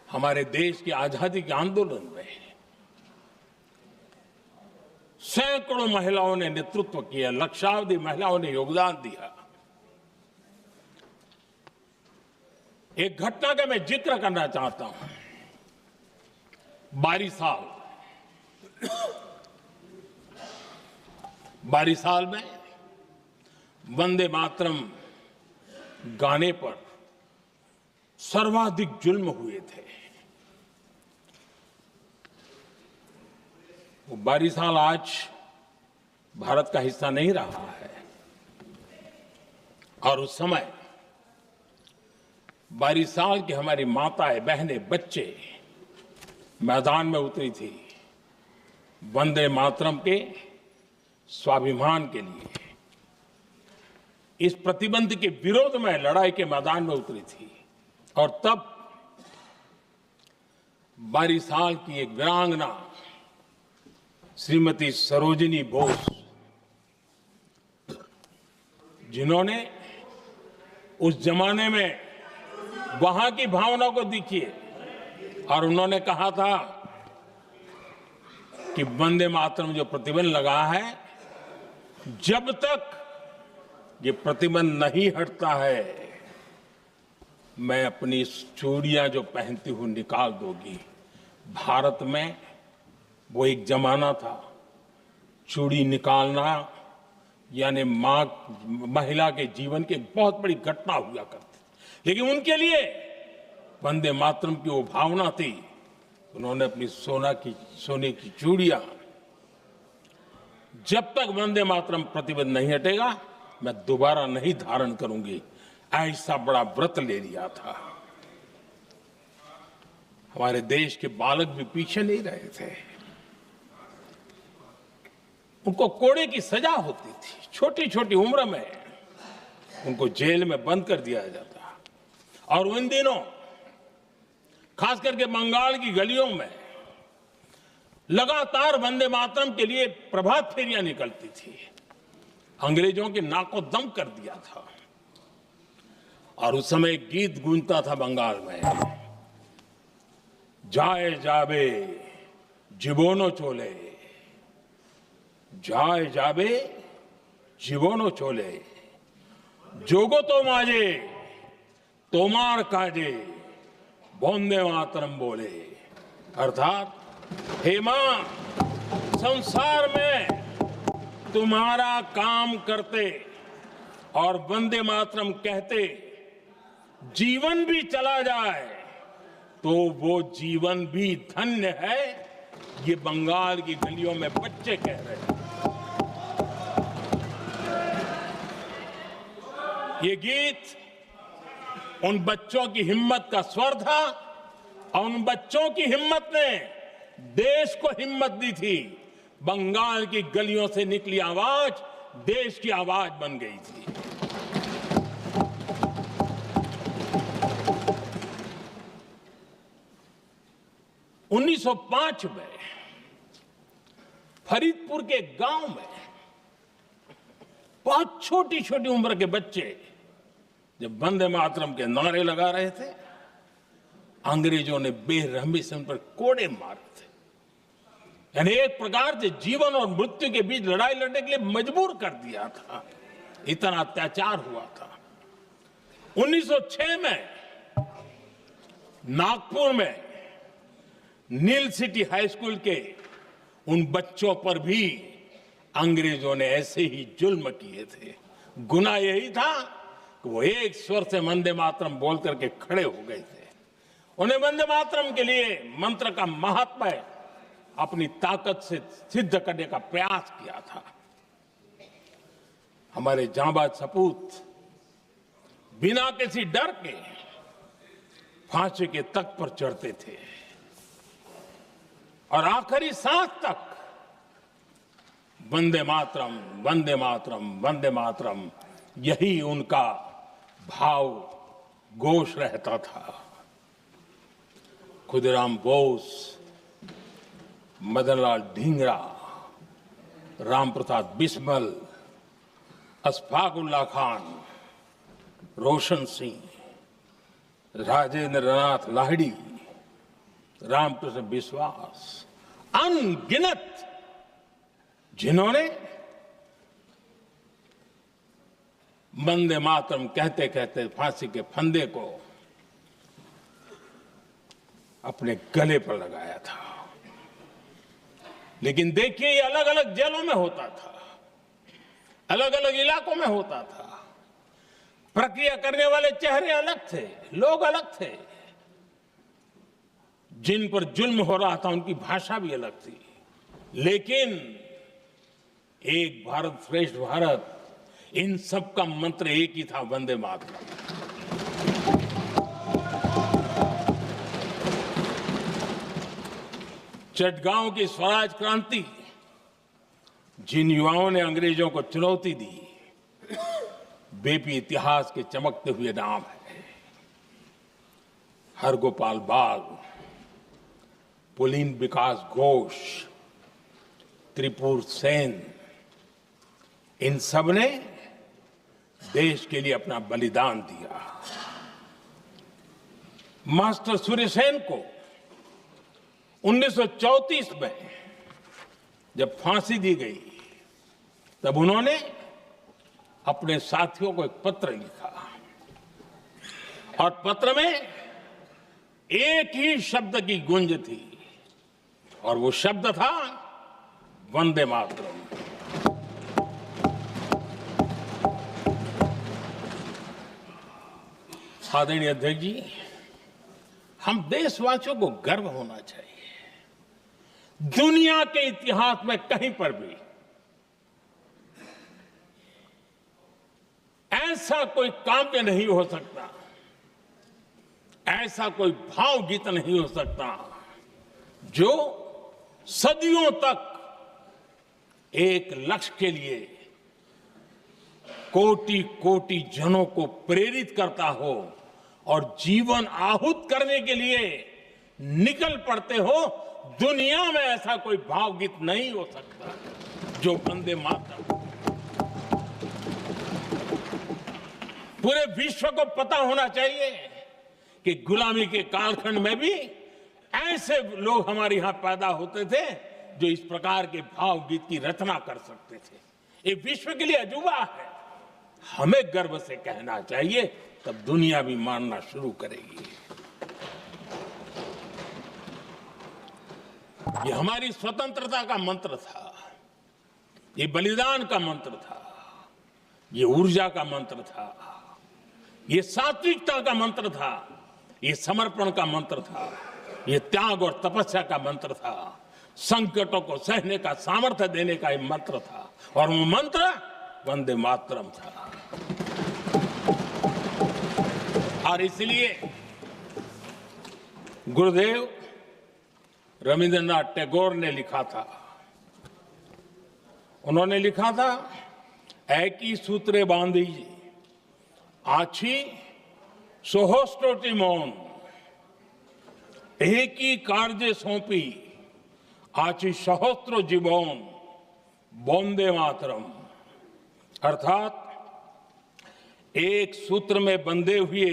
हमारे देश की आजादी के आंदोलन में सैकड़ों महिलाओं ने नेतृत्व किया, लक्षावधि महिलाओं ने योगदान दिया। एक घटना का मैं जिक्र करना चाहता हूं। 22 साल में वंदे मातरम गाने पर सर्वाधिक जुल्म हुए थे। वो 22 साल आज भारत का हिस्सा नहीं रहा है और उस समय 22 साल की हमारी माताएं, बहनें, बच्चे मैदान में उतरी थी वंदे मातरम के स्वाभिमान के लिए। इस प्रतिबंध के विरोध में लड़ाई के मैदान में उतरी थी और तब 22 साल की एक वीरांगना श्रीमती सरोजिनी बोस, जिन्होंने उस जमाने में वहां की भावना को देखिए और उन्होंने कहा था कि वंदे मातरम जो प्रतिबंध लगा है, जब तक ये प्रतिबंध नहीं हटता है मैं अपनी चूड़ियां जो पहनती हूं निकाल दूंगी। भारत में वो एक जमाना था, चूड़ी निकालना यानी महिला के जीवन की बहुत बड़ी घटना हुआ करती। लेकिन उनके लिए वंदे मातरम की वो भावना थी, उन्होंने अपनी सोने की चूड़ियां, जब तक वंदे मातरम प्रतिबंध नहीं हटेगा मैं दोबारा नहीं धारण करूंगी, ऐसा बड़ा व्रत ले लिया था। हमारे देश के बालक भी पीछे नहीं रहे थे। उनको कोड़े की सजा होती थी, छोटी छोटी उम्र में उनको जेल में बंद कर दिया जाता। और उन दिनों खास करके बंगाल की गलियों में लगातार वंदे मातरम के लिए प्रभात फेरियां निकलती थी। अंग्रेजों के नाक को दम कर दिया था। और उस समय गीत गूंजता था बंगाल में, जाए जाबे जीवोनो चोले, जाए जाबे जीवोनो चोले, जोगो तो माजे तोमार काजे वंदे मातरम बोले। अर्थात हे मां, संसार में तुम्हारा काम करते और वंदे मातरम कहते जीवन भी चला जाए तो वो जीवन भी धन्य है। ये बंगाल की गलियों में बच्चे कह रहे हैं। ये गीत उन बच्चों की हिम्मत का स्वर था और उन बच्चों की हिम्मत ने देश को हिम्मत दी थी। बंगाल की गलियों से निकली आवाज देश की आवाज बन गई थी। उन्नीस 1905 में फरीदपुर के गांव में बहुत छोटी छोटी उम्र के बच्चे जब वंदे मातरम के नारे लगा रहे थे, अंग्रेजों ने बेरहमी से उन पर कोड़े मारे थे। यानी एक प्रकार से जीवन और मृत्यु के बीच लड़ाई लड़ने के लिए मजबूर कर दिया था। इतना अत्याचार हुआ था। 1906 में नागपुर में नील सिटी हाई स्कूल के उन बच्चों पर भी अंग्रेजों ने ऐसे ही जुल्म किए थे। गुनाह यही था कि वो एक स्वर से वंदे मातरम बोल करके खड़े हो गए थे। उन्हें वंदे मातरम के लिए मंत्र का महात्म्य अपनी ताकत से सिद्ध करने का प्रयास किया था। हमारे जांबाज सपूत बिना किसी डर के फांसी के तख्त पर चढ़ते थे और आखिरी सांस तक वंदे मातरम, वंदे मातरम, वंदे मातरम, यही उनका भाव घोष रहता था। खुदीराम बोस, मदनलाल ढींगरा, राम प्रसाद बिस्मल, अशफाकुल्ला खान, रोशन सिंह, राजेंद्र नाथ लाहिड़ी, रामकृष्ण विश्वास, अनगिनत जिन्होंने वंदे मातरम कहते कहते फांसी के फंदे को अपने गले पर लगाया था। लेकिन देखिए, ये अलग अलग जेलों में होता था, अलग अलग इलाकों में होता था। प्रक्रिया करने वाले चेहरे अलग थे, लोग अलग थे, जिन पर जुल्म हो रहा था उनकी भाषा भी अलग थी। लेकिन एक भारत श्रेष्ठ भारत, इन सब का मंत्र एक ही था, वंदे मातरम। चटगांव की स्वराज क्रांति, जिन युवाओं ने अंग्रेजों को चुनौती दी, वे भी इतिहास के चमकते हुए नाम है। हरगोपाल बाग, पुलिन विकास घोष, त्रिपुर सेन, इन सब ने देश के लिए अपना बलिदान दिया। मास्टर सूर्यसेन को 1934 में जब फांसी दी गई, तब उन्होंने अपने साथियों को एक पत्र लिखा और पत्र में एक ही शब्द की गूंज थी और वो शब्द था वंदे मातरम। आदरणीय अध्यक्ष जी, हम देशवासियों को गर्व होना चाहिए। दुनिया के इतिहास में कहीं पर भी ऐसा कोई काव्य नहीं हो सकता, ऐसा कोई भावगीत नहीं हो सकता जो सदियों तक एक लक्ष्य के लिए कोटि कोटि जनों को प्रेरित करता हो और जीवन आहूत करने के लिए निकल पड़ते हो। दुनिया में ऐसा कोई भावगीत नहीं हो सकता जो वंदे मातरम। पूरे विश्व को पता होना चाहिए कि गुलामी के कालखंड में भी ऐसे लोग हमारे यहां पैदा होते थे जो इस प्रकार के भावगीत की रचना कर सकते थे। ये विश्व के लिए अजूबा है, हमें गर्व से कहना चाहिए, तब दुनिया भी मानना शुरू करेगी। ये हमारी स्वतंत्रता का मंत्र था, ये बलिदान का मंत्र था, ये ऊर्जा का मंत्र था, ये सात्विकता का मंत्र था, ये समर्पण का मंत्र था, ये त्याग और तपस्या का मंत्र था, संकटों को सहने का सामर्थ्य देने का ये मंत्र था, और वो मंत्र वंदे मातरम था। और इसलिए गुरुदेव रविंद्रनाथ टैगोर ने लिखा था, उन्होंने लिखा था, एकी सूत्रे बांधी आछी सोहोस्टोटी मौन, एक ही कार्य सौंपी आछी सहस्त्र जीवन, वंदे मातरम। अर्थात एक सूत्र में बंधे हुए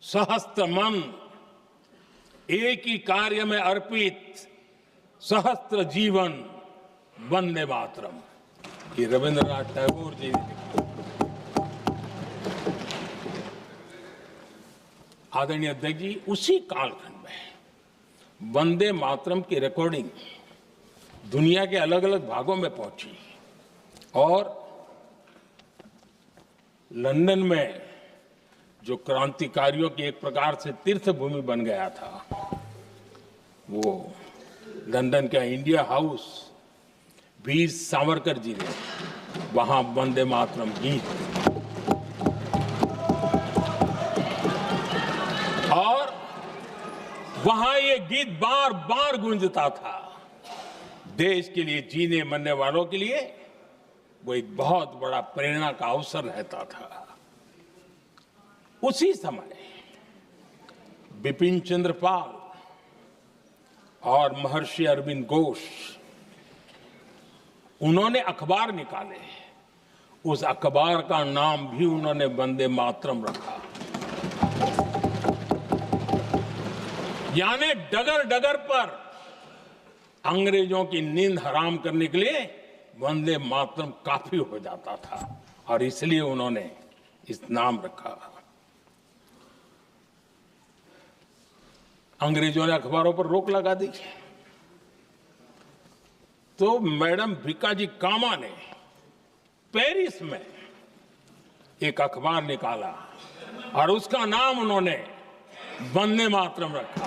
सहस्त्र मन, एक ही कार्य में अर्पित सहस्त्र जीवन, वंदे मातरम। ये रविंद्रनाथ टैगोर जी ने लिखा। आदरणीय अध्यक्ष जी, उसी कालखंड में वंदे मातरम की रिकॉर्डिंग दुनिया के अलग अलग भागों में पहुंची और लंदन में जो क्रांतिकारियों की एक प्रकार से तीर्थ भूमि बन गया था, वो लंदन का इंडिया हाउस, वीर सावरकर जी ने वहां वंदे मातरम गीत, और वहां ये गीत बार बार गूंजता था। देश के लिए जीने मरने वालों के लिए वो एक बहुत बड़ा प्रेरणा का अवसर रहता था। उसी समय बिपिन चंद्र पाल और महर्षि अरविंद घोष, उन्होंने अखबार निकाले, उस अखबार का नाम भी उन्होंने वंदे मातरम रखा। यानी डगर डगर पर अंग्रेजों की नींद हराम करने के लिए वंदे मातरम काफी हो जाता था और इसलिए उन्होंने इस नाम रखा। अंग्रेजों ने अखबारों पर रोक लगा दी तो मैडम भीकाजी कामा ने पेरिस में एक अखबार निकाला और उसका नाम उन्होंने वंदे मातरम रखा।